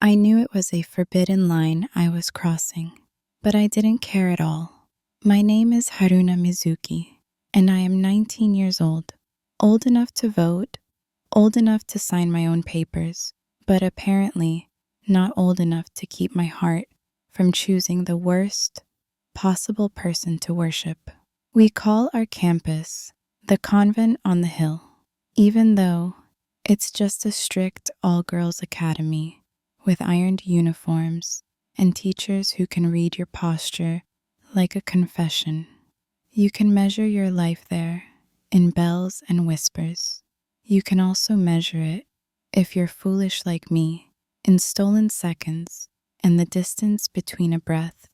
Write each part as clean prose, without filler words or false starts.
I knew it was a forbidden line I was crossing, but I didn't care at all. My name is Haruna Mizuki, and I am 19 years old enough to vote, old enough to sign my own papers, but apparently not old enough to keep my heart from choosing the worst possible person to worship. We call our campus the Convent on the Hill, even though it's just a strict all-girls academy with ironed uniforms and teachers who can read your posture like a confession. You can measure your life there in bells and whispers. You can also measure it, if you're foolish like me, in stolen seconds and the distance between a breath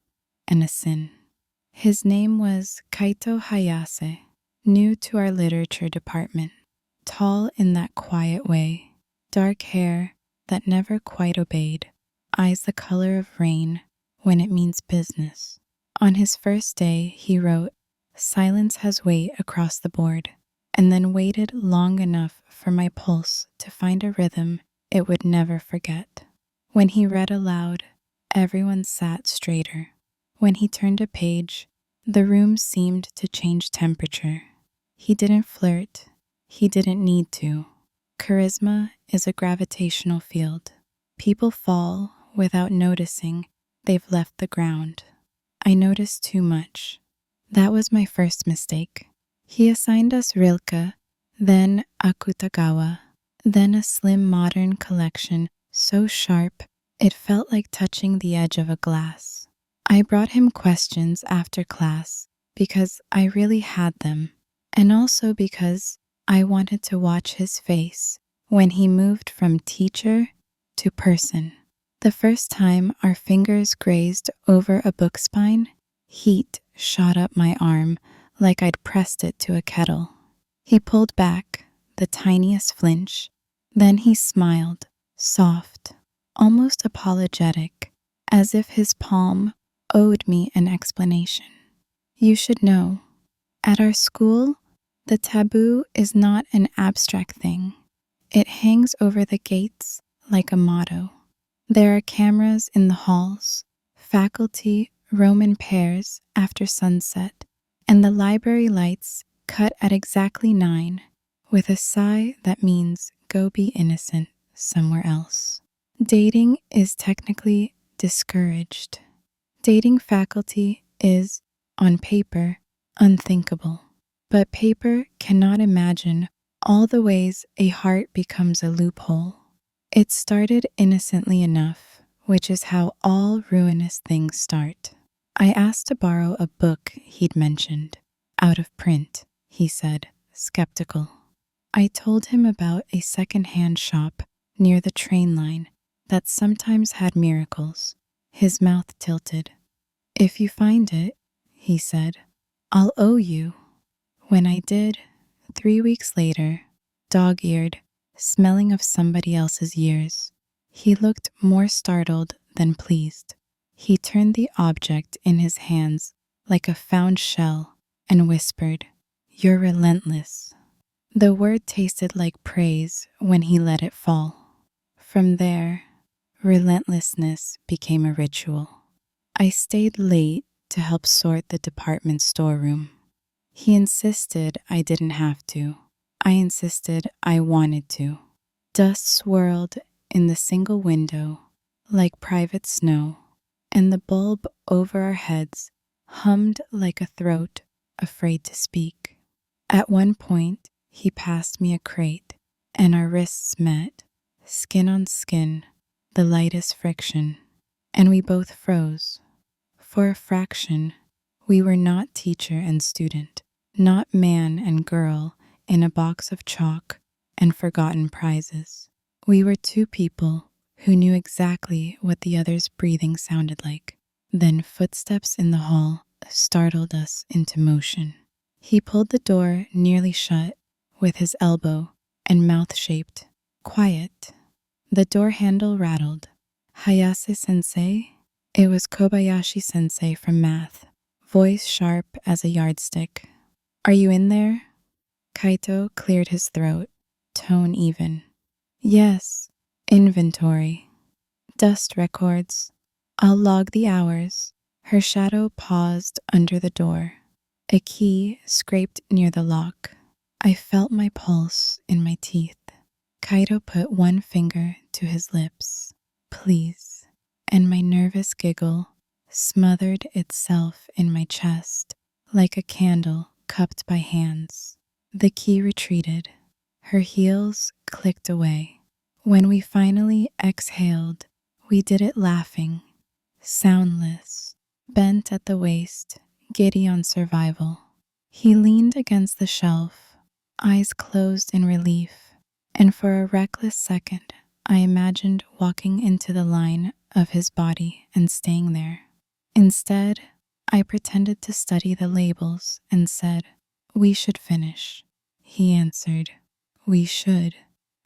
and a sin. His name was Kaito Hayase, new to our literature department, tall in that quiet way, dark hair that never quite obeyed, eyes the color of rain when it means business. On his first day, he wrote, "Silence has weight" across the board, and then waited long enough for my pulse to find a rhythm it would never forget. When he read aloud, everyone sat straighter. When he turned a page, the room seemed to change temperature. He didn't flirt. He didn't need to. Charisma is a gravitational field. People fall without noticing they've left the ground. I noticed too much. That was my first mistake. He assigned us Rilke, then Akutagawa, then a slim modern collection so sharp it felt like touching the edge of a glass. I brought him questions after class because I really had them, and also because I wanted to watch his face when he moved from teacher to person. The first time our fingers grazed over a book spine, heat shot up my arm like I'd pressed it to a kettle. He pulled back, the tiniest flinch. Then he smiled, soft, almost apologetic, as if his palm owed me an explanation. You should know, at our school, the taboo is not an abstract thing. It hangs over the gates like a motto. There are cameras in the halls, faculty roam in pairs after sunset, and the library lights cut at exactly 9 with a sigh that means go be innocent somewhere else. Dating is technically discouraged. Dating faculty is, on paper, unthinkable. But paper cannot imagine all the ways a heart becomes a loophole. It started innocently enough, which is how all ruinous things start. I asked to borrow a book he'd mentioned. Out of print, he said, skeptical. I told him about a second-hand shop near the train line that sometimes had miracles. His mouth tilted. If you find it, he said, I'll owe you. When I did, 3 weeks later, dog-eared, smelling of somebody else's years, he looked more startled than pleased. He turned the object in his hands like a found shell and whispered, "You're relentless." The word tasted like praise when he let it fall. From there, relentlessness became a ritual. I stayed late to help sort the department storeroom. He insisted I didn't have to. I insisted I wanted to. Dust swirled in the single window like private snow, and the bulb over our heads hummed like a throat afraid to speak. At one point, he passed me a crate, and our wrists met, skin on skin, the lightest friction, and we both froze. For a fraction, we were not teacher and student, not man and girl in a box of chalk and forgotten prizes. We were two people who knew exactly what the other's breathing sounded like. Then footsteps in the hall startled us into motion. He pulled the door nearly shut with his elbow and mouth shaped, "Quiet." The door handle rattled. "Hayase sensei?" It was Kobayashi sensei from math, voice sharp as a yardstick. "Are you in there?" Kaito cleared his throat, tone even. "Yes, inventory." Dust records. I'll log the hours. Her shadow paused under the door. A key scraped near the lock. I felt my pulse in my teeth. Kaito put one finger to his lips. Please. And my nervous giggle smothered itself in my chest like a candle cupped by hands. The key retreated. Her heels clicked away. When we finally exhaled, we did it laughing, soundless, bent at the waist, giddy on survival. He leaned against the shelf, eyes closed in relief, and for a reckless second, I imagined walking into the line of his body and staying there. Instead, I pretended to study the labels and said, "We should finish." He answered, "We should,"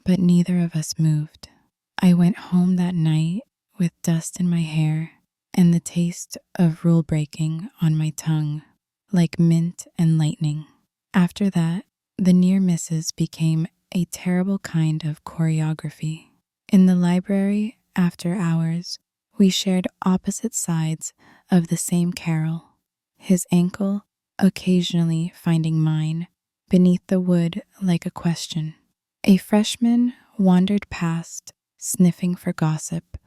but neither of us moved. I went home that night with dust in my hair and the taste of rule breaking on my tongue, like mint and lightning. After that, the near misses became a terrible kind of choreography. In the library, after hours, we shared opposite sides of the same carol, his ankle occasionally finding mine beneath the wood like a question. A freshman wandered past, sniffing for gossip.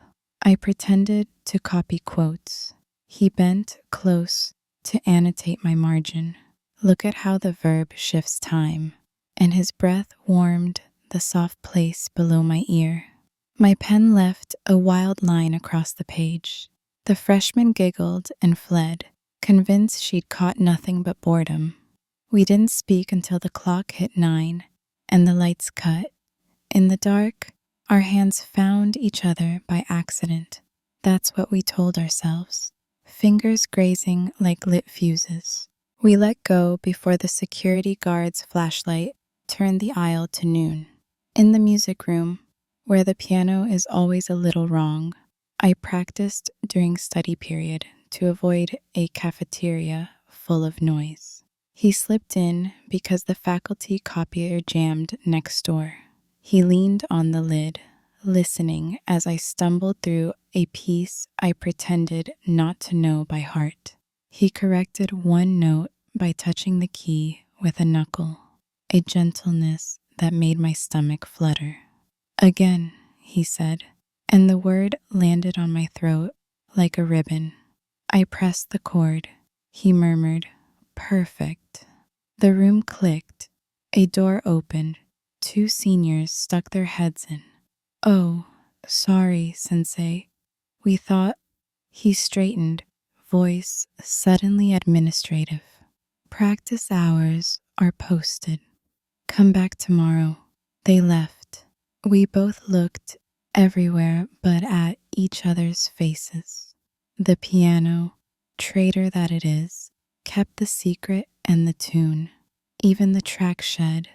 I pretended to copy quotes. He bent close to annotate my margin. Look at how the verb shifts time, and his breath warmed the soft place below my ear. My pen left a wild line across the page. The freshman giggled and fled, convinced she'd caught nothing but boredom. We didn't speak until the clock hit 9 and the lights cut. In the dark, our hands found each other by accident. That's what we told ourselves. Fingers grazing like lit fuses. We let go before the security guard's flashlight turned the aisle to noon. In the music room, where the piano is always a little wrong, I practiced during study period to avoid a cafeteria full of noise. He slipped in because the faculty copier jammed next door. He leaned on the lid, listening as I stumbled through a piece I pretended not to know by heart. He corrected one note by touching the key with a knuckle, a gentleness that made my stomach flutter. "Again," he said, and the word landed on my throat like a ribbon. I pressed the chord. He murmured, "Perfect." The room clicked. A door opened. 2 seniors stuck their heads in. "Oh, sorry, Sensei. We thought..." He straightened, voice suddenly administrative. "Practice hours are posted. Come back tomorrow." They left. We both looked everywhere but at each other's faces. The piano, traitor that it is, kept the secret and the tune. Even the track shed,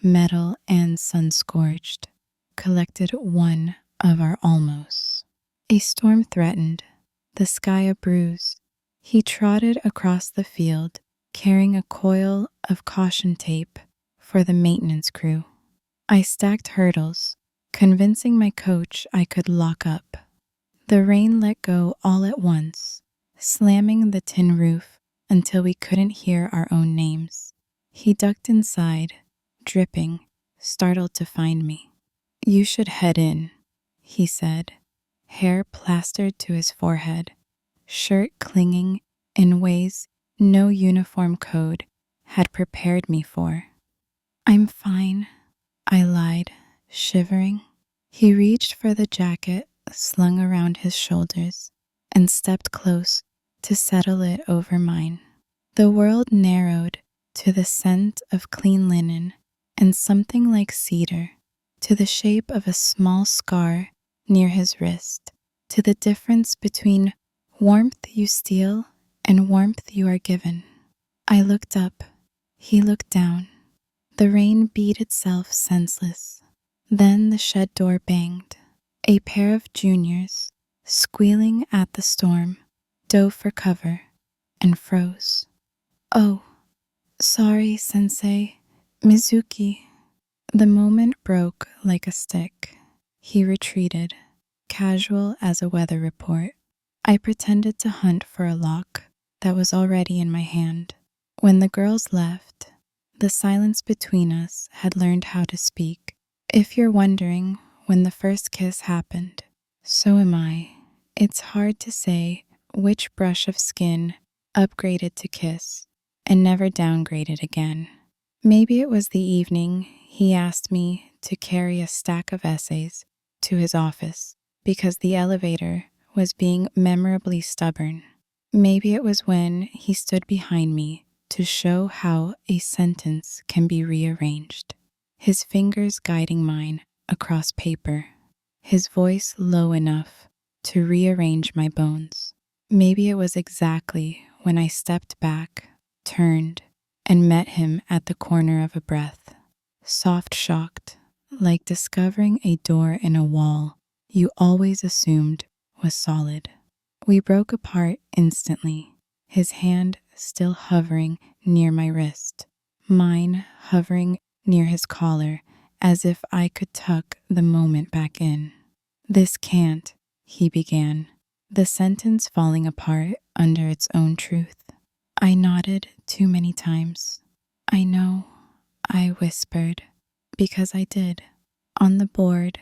metal and sun-scorched, collected one of our almosts. A storm threatened, the sky a bruise. He trotted across the field, carrying a coil of caution tape for the maintenance crew. I stacked hurdles, convincing my coach I could lock up. The rain let go all at once, slamming the tin roof until we couldn't hear our own names. He ducked inside, dripping, startled to find me. "You should head in," he said, hair plastered to his forehead, shirt clinging in ways no uniform code had prepared me for. "I'm fine," I lied, shivering. He reached for the jacket slung around his shoulders and stepped close to settle it over mine. The world narrowed to the scent of clean linen and something like cedar, to the shape of a small scar near his wrist, to the difference between warmth you steal and warmth you are given. I looked up. He looked down. The rain beat itself senseless. Then the shed door banged. A pair of juniors, squealing at the storm, dove for cover and froze. "Oh, sorry, Sensei. Mizuki." The moment broke like a stick. He retreated. casual as a weather report. I pretended to hunt for a lock that was already in my hand. When the girls left, the silence between us had learned how to speak. If you're wondering when the first kiss happened, so am I. It's hard to say which brush of skin upgraded to kiss and never downgraded again. Maybe it was the evening he asked me to carry a stack of essays to his office because the elevator was being memorably stubborn. Maybe it was when he stood behind me to show how a sentence can be rearranged, his fingers guiding mine across paper, his voice low enough to rearrange my bones. Maybe it was exactly when I stepped back, turned, and met him at the corner of a breath, soft shocked, like discovering a door in a wall you always assumed was solid. We broke apart instantly, his hand still hovering near my wrist, mine hovering near his collar as if I could tuck the moment back in. "This can't," he began, the sentence falling apart under its own truth. I nodded too many times. "I know," I whispered, because I did. On the board,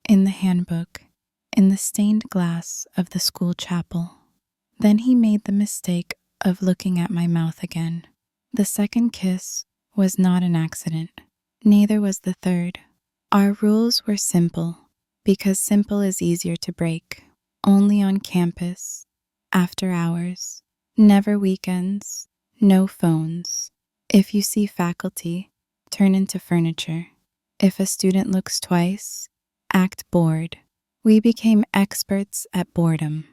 in the handbook, in the stained glass of the school chapel. Then he made the mistake of looking at my mouth again. The second kiss was not an accident. Neither was the third. Our rules were simple, because simple is easier to break. Only on campus, after hours, never weekends, no phones. If you see faculty, turn into furniture. If a student looks twice, act bored. We became experts at boredom.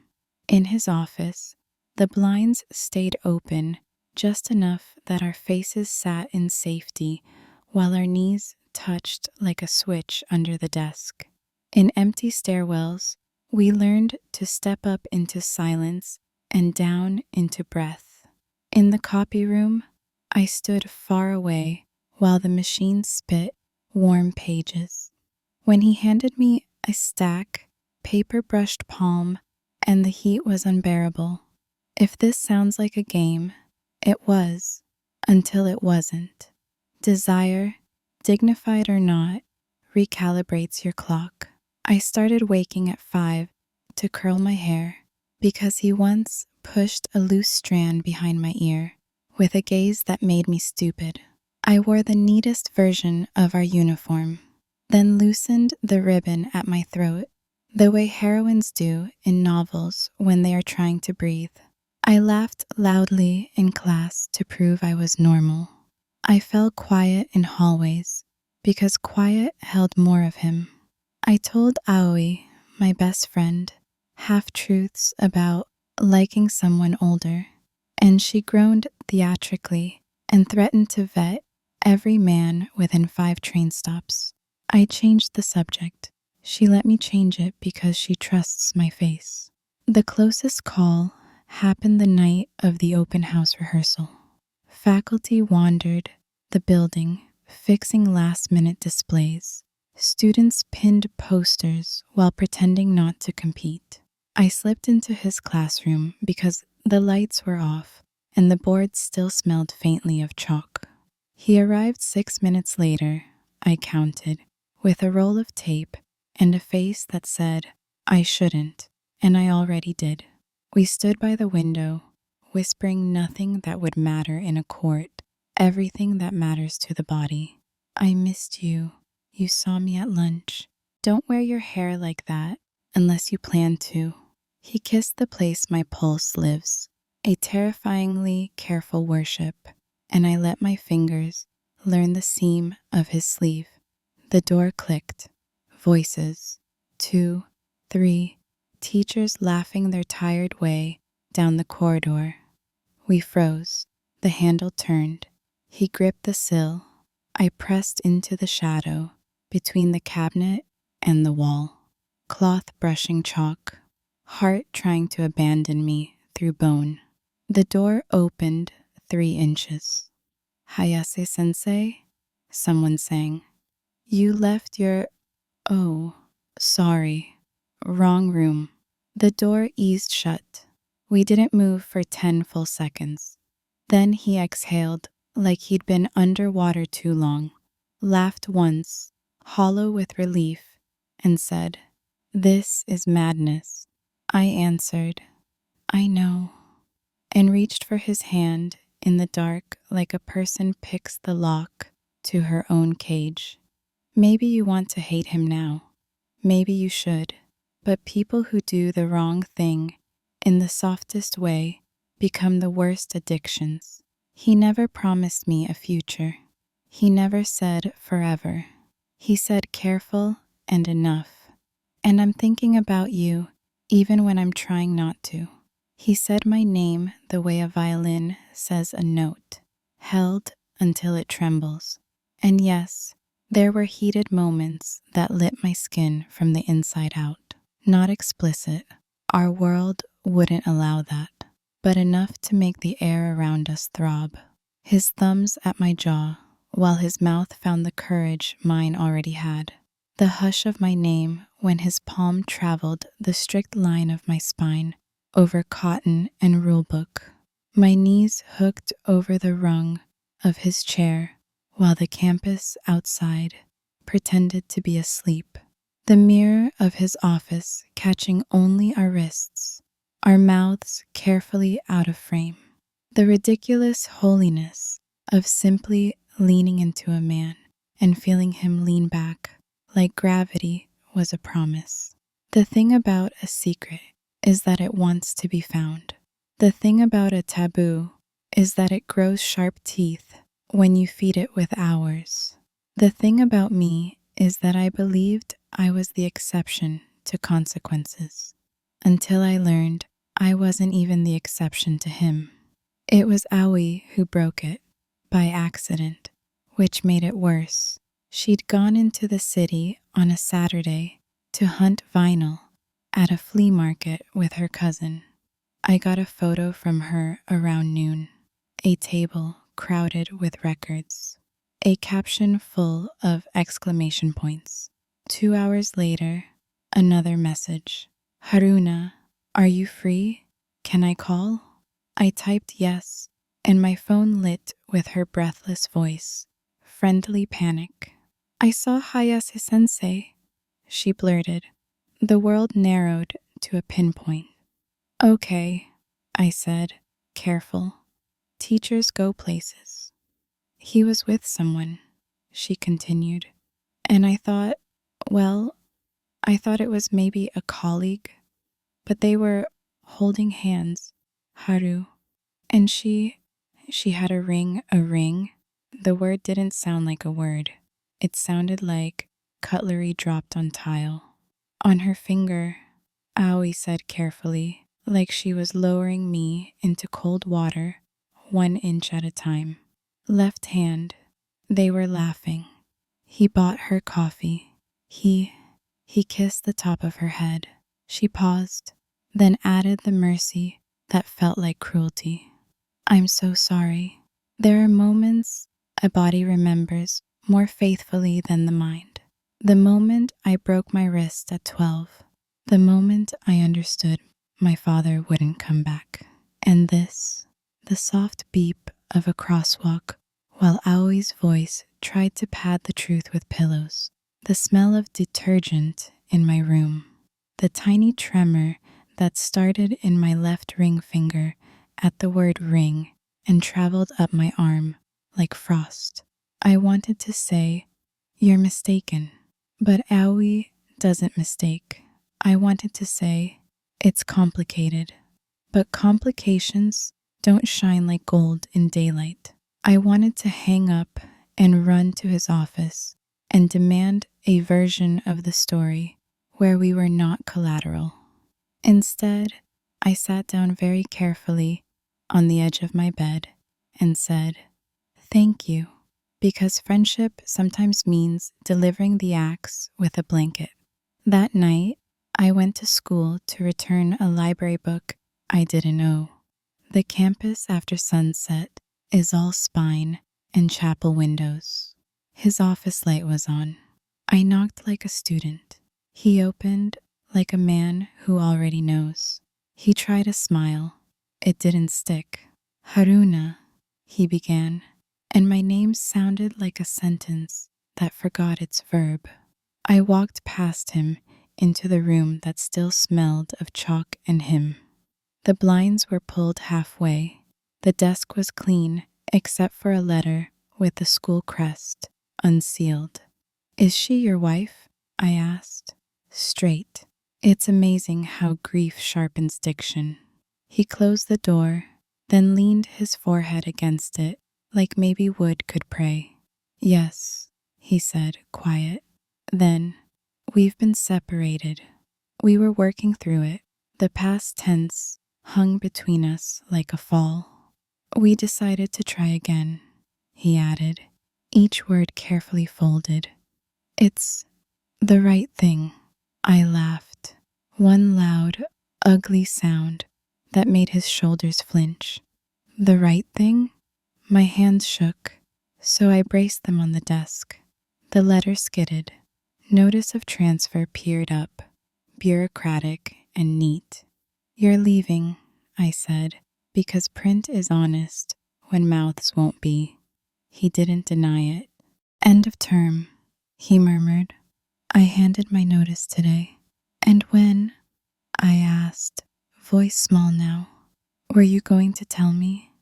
In his office, the blinds stayed open just enough that our faces sat in safety while our knees touched like a switch under the desk. In empty stairwells, we learned to step up into silence and down into breath. In the copy room, I stood far away while the machine spit warm pages. When he handed me a stack, paper-brushed palm, and the heat was unbearable. If this sounds like a game, it was, until it wasn't. Desire, dignified or not, recalibrates your clock. I started waking at 5 to curl my hair because he once pushed a loose strand behind my ear with a gaze that made me stupid. I wore the neatest version of our uniform, then loosened the ribbon at my throat, the way heroines do in novels when they are trying to breathe. I laughed loudly in class to prove I was normal. I fell quiet in hallways because quiet held more of him. I told Aoi, my best friend, half-truths about liking someone older, and she groaned theatrically and threatened to vet every man within 5 train stops. I changed the subject. She let me change it because she trusts my face. The closest call happened the night of the open house rehearsal. Faculty wandered the building, fixing last-minute displays. Students pinned posters while pretending not to compete. I slipped into his classroom because the lights were off and the board still smelled faintly of chalk. He arrived 6 minutes later, I counted, with a roll of tape and a face that said, "I shouldn't," and I already did. We stood by the window, whispering nothing that would matter in a court, everything that matters to the body. "I missed you. You saw me at lunch. Don't wear your hair like that unless you plan to." He kissed the place my pulse lives, a terrifyingly careful worship, and I let my fingers learn the seam of his sleeve. The door clicked. Voices. 2, 3, teachers laughing their tired way down the corridor. We froze. The handle turned. He gripped the sill. I pressed into the shadow between the cabinet and the wall. Cloth brushing chalk. Heart trying to abandon me through bone. The door opened 3 inches. "Hayase-sensei," someone sang. "You left your..." "Oh, sorry." Wrong room. The door eased shut. We didn't move for 10 full seconds. Then he exhaled like he'd been underwater too long, laughed once, hollow with relief, and said, "This is madness." I answered, "I know," and reached for his hand in the dark like a person picks the lock to her own cage. Maybe you want to hate him now. Maybe you should. But people who do the wrong thing in the softest way become the worst addictions. He never promised me a future. He never said forever. He said careful and enough. And I'm thinking about you even when I'm trying not to. He said my name the way a violin says a note, held until it trembles. And yes, there were heated moments that lit my skin from the inside out. Not explicit. Our world wouldn't allow that, but enough to make the air around us throb. His thumbs at my jaw, while his mouth found the courage mine already had. The hush of my name when his palm traveled the strict line of my spine, over cotton and rulebook. My knees hooked over the rung of his chair, while the campus outside pretended to be asleep. The mirror of his office catching only our wrists, our mouths carefully out of frame. The ridiculous holiness of simply leaning into a man and feeling him lean back like gravity was a promise. The thing about a secret is that it wants to be found. The thing about a taboo is that it grows sharp teeth when you feed it with hours. The thing about me is that I believed I was the exception to consequences, until I learned I wasn't even the exception to him. It was Aoi who broke it, by accident, which made it worse. She'd gone into the city on a Saturday to hunt vinyl at a flea market with her cousin. I got a photo from her around noon, a table crowded with records, a caption full of exclamation points. 2 hours later, another message. "Haruna, are you free? Can I call?" I typed yes, and my phone lit with her breathless voice. Friendly panic. "I saw Hayase sensei," she blurted. The world narrowed to a pinpoint. "Okay," I said, careful. "Teachers go places." "He was with someone," she continued. And I thought it was maybe a colleague, but they were holding hands, Haru. And she had a ring. The word didn't sound like a word. It sounded like cutlery dropped on tile. On her finger, Aoi said carefully, like she was lowering me into cold water, 1 inch at a time. Left hand. They were laughing. He bought her coffee. He kissed the top of her head. She paused, then added the mercy that felt like cruelty. "I'm so sorry." There are moments a body remembers more faithfully than the mind. The moment I broke my wrist at 12. The moment I understood my father wouldn't come back. And this, the soft beep of a crosswalk while Aoi's voice tried to pad the truth with pillows. The smell of detergent in my room. The tiny tremor that started in my left ring finger at the word ring and traveled up my arm like frost. I wanted to say, "You're mistaken," but Aoi doesn't mistake. I wanted to say, "It's complicated," but complications don't shine like gold in daylight. I wanted to hang up and run to his office and demand a version of the story where we were not collateral. Instead, I sat down very carefully on the edge of my bed and said, "Thank you," because friendship sometimes means delivering the axe with a blanket. That night, I went to school to return a library book I didn't owe. The campus after sunset is all spine and chapel windows. His office light was on. I knocked like a student. He opened like a man who already knows. He tried a smile. It didn't stick. Haruna, he began, and my name sounded like a sentence that forgot its verb. I walked past him into the room that still smelled of chalk and him. The blinds were pulled halfway. The desk was clean, except for a letter with the school crest, unsealed. Is she your wife? I asked. Straight. It's amazing how grief sharpens diction. He closed the door, then leaned his forehead against it, like maybe wood could pray. Yes, he said, quiet. Then, we've been separated. We were working through it. The past tense hung between us like a fall. We decided to try again, he added, each word carefully folded. It's the right thing. I laughed. One loud, ugly sound that made his shoulders flinch. The right thing? My hands shook, so I braced them on the desk. The letter skidded. Notice of transfer peered up, bureaucratic and neat. You're leaving, I said, because print is honest when mouths won't be. He didn't deny it. End of term, he murmured. I handed my notice today. And when? I asked, voice small now. Were you going to tell me?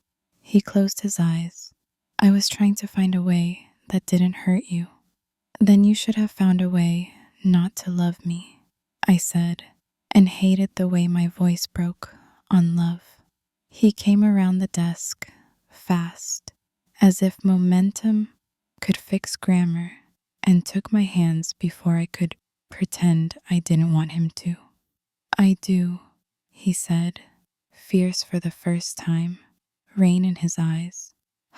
He closed his eyes. I was trying to find a way that didn't hurt you. Then you should have found a way not to love me, I said, and hated the way my voice broke on love. He came around the desk, fast, as if momentum could fix grammar, and took my hands before I could pretend I didn't want him to. I do, he said, fierce for the first time, rain in his eyes.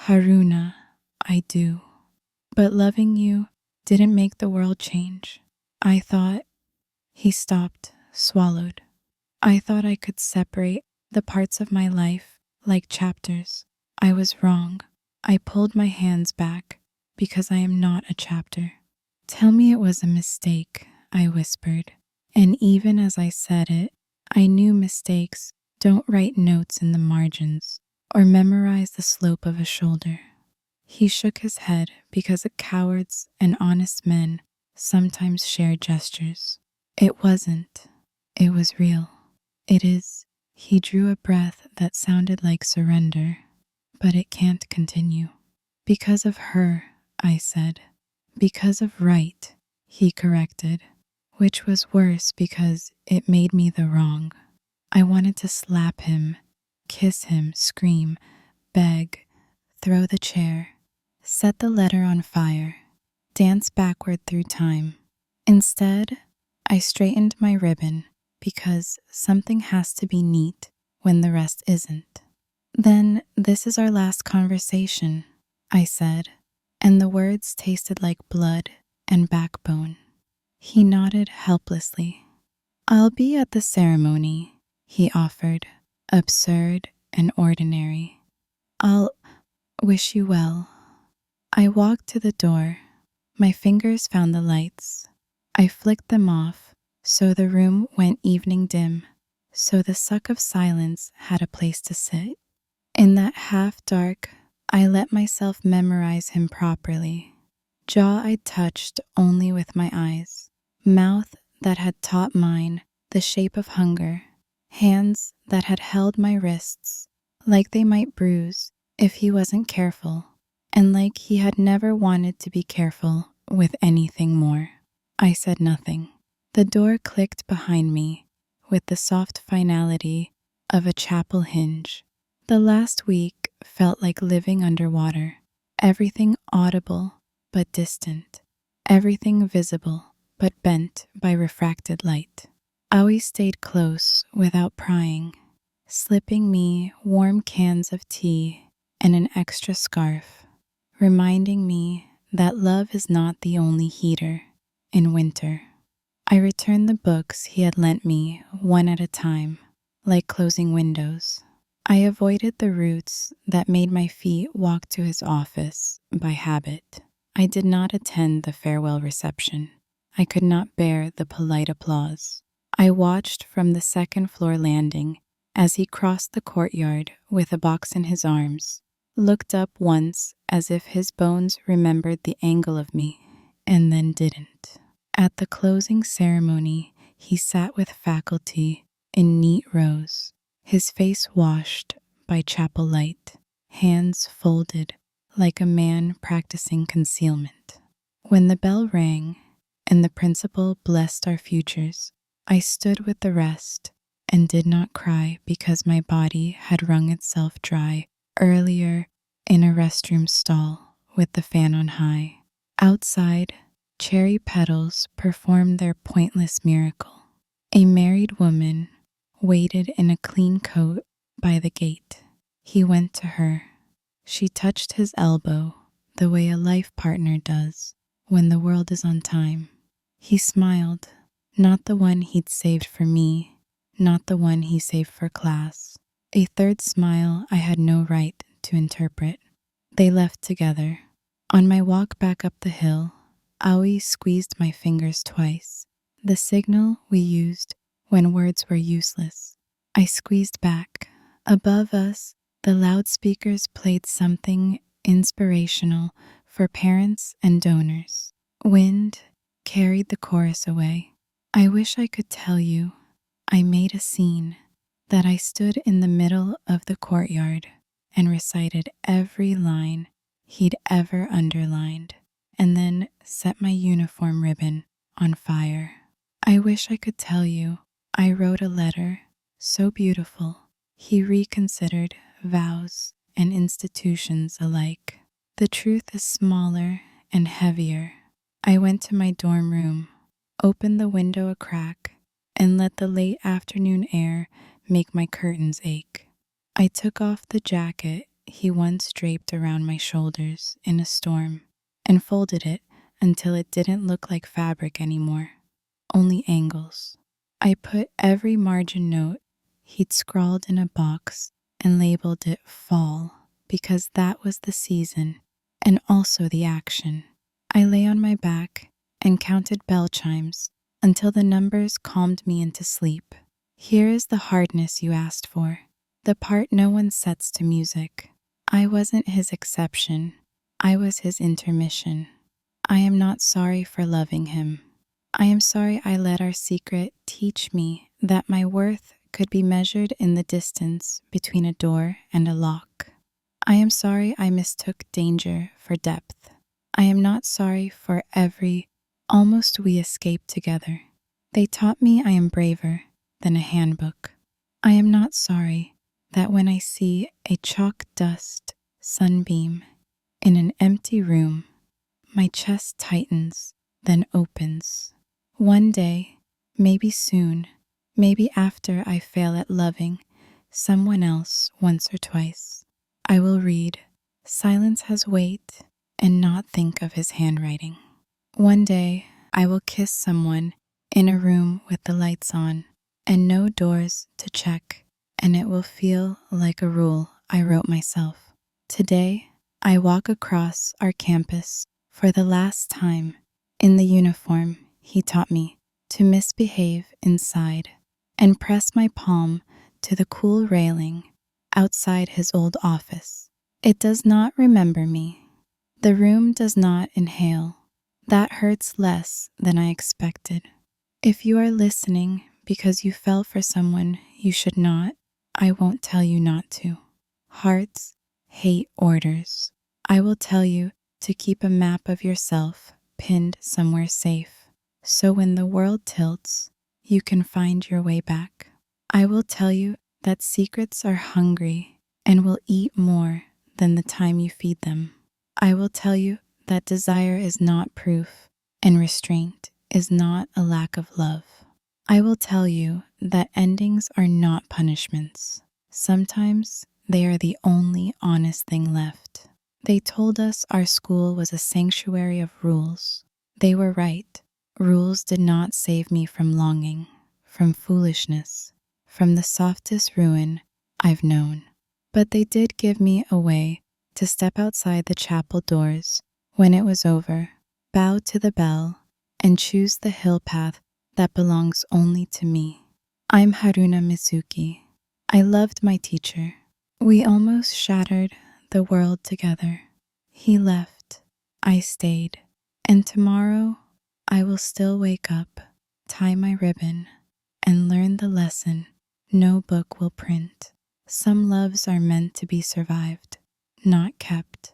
Haruna, I do. But loving you didn't make the world change. I thought, he stopped, swallowed. I thought I could separate the parts of my life like chapters. I was wrong. I pulled my hands back because I am not a chapter. Tell me it was a mistake, I whispered. And even as I said it, I knew mistakes don't write notes in the margins or memorize the slope of a shoulder. He shook his head because cowards and honest men sometimes share gestures. It wasn't. It was real. It is. He drew a breath that sounded like surrender, but it can't continue. Because of her, I said. Because of right, he corrected, which was worse because it made me the wrong. I wanted to slap him, kiss him, scream, beg, throw the chair, set the letter on fire, dance backward through time. Instead, I straightened my ribbon because something has to be neat when the rest isn't. Then this is our last conversation, I said, and the words tasted like blood and backbone. He nodded helplessly. I'll be at the ceremony, he offered, absurd and ordinary. I'll wish you well. I walked to the door. My fingers found the lights. I flicked them off, so the room went evening dim, so the suck of silence had a place to sit. In that half-dark, I let myself memorize him properly. Jaw I touched only with my eyes, mouth that had taught mine the shape of hunger, hands that had held my wrists like they might bruise if he wasn't careful, and like he had never wanted to be careful with anything more. I said nothing. The door clicked behind me with the soft finality of a chapel hinge. The last week felt like living underwater, everything audible but distant, everything visible but bent by refracted light. Aoi stayed close without prying, slipping me warm cans of tea and an extra scarf, reminding me that love is not the only heater in winter. I returned the books he had lent me one at a time, like closing windows. I avoided the routes that made my feet walk to his office by habit. I did not attend the farewell reception. I could not bear the polite applause. I watched from the second-floor landing as he crossed the courtyard with a box in his arms, looked up once as if his bones remembered the angle of me, and then didn't. At the closing ceremony, he sat with faculty in neat rows, his face washed by chapel light, hands folded like a man practicing concealment. When the bell rang and the principal blessed our futures, I stood with the rest and did not cry because my body had wrung itself dry earlier in a restroom stall with the fan on high. Outside, cherry petals performed their pointless miracle. A married woman waited in a clean coat by the gate. He went to her. She touched his elbow the way a life partner does when the world is on time. He smiled, not the one he'd saved for me, not the one he saved for class. A third smile I had no right to interpret. They left together. On my walk back up the hill, Aoi squeezed my fingers twice, the signal we used when words were useless. I squeezed back. Above us, the loudspeakers played something inspirational for parents and donors. Wind carried the chorus away. I wish I could tell you I made a scene, that I stood in the middle of the courtyard and recited every line he'd ever underlined, and then set my uniform ribbon on fire. I wish I could tell you I wrote a letter so beautiful he reconsidered vows and institutions alike. The truth is smaller and heavier. I went to my dorm room, opened the window a crack, and let the late afternoon air make my curtains ache. I took off the jacket he once draped around my shoulders in a storm and folded it until it didn't look like fabric anymore, only angles. I put every margin note he'd scrawled in a box and labeled it fall because that was the season and also the action. I lay on my back and counted bell chimes until the numbers calmed me into sleep. Here is the hardness you asked for, the part no one sets to music. I wasn't his exception. I was his intermission. I am not sorry for loving him. I am sorry I let our secret teach me that my worth could be measured in the distance between a door and a lock. I am sorry I mistook danger for depth. I am not sorry for every almost we escaped together. They taught me I am braver than a handbook. I am not sorry that when I see a chalk dust sunbeam in an empty room, my chest tightens, then opens. One day, maybe soon, maybe after I fail at loving someone else once or twice, I will read Silence Has Weight and not think of his handwriting. One day, I will kiss someone in a room with the lights on and no doors to check, and it will feel like a rule I wrote myself. Today, I walk across our campus for the last time in the uniform he taught me to misbehave inside and press my palm to the cool railing outside his old office. It does not remember me. The room does not inhale. That hurts less than I expected. If you are listening because you fell for someone you should not, I won't tell you not to. Hearts hate orders. I will tell you to keep a map of yourself pinned somewhere safe, so when the world tilts, you can find your way back. I will tell you that secrets are hungry and will eat more than the time you feed them. I will tell you that desire is not proof and restraint is not a lack of love. I will tell you that endings are not punishments. Sometimes they are the only honest thing left. They told us our school was a sanctuary of rules. They were right. Rules did not save me from longing, from foolishness, from the softest ruin I've known. But they did give me a way to step outside the chapel doors when it was over, bow to the bell, and choose the hill path that belongs only to me. I'm Haruna Mizuki. I loved my teacher. We almost shattered the world together. He left. I stayed. And tomorrow, I will still wake up, tie my ribbon, and learn the lesson no book will print. Some loves are meant to be survived, not kept.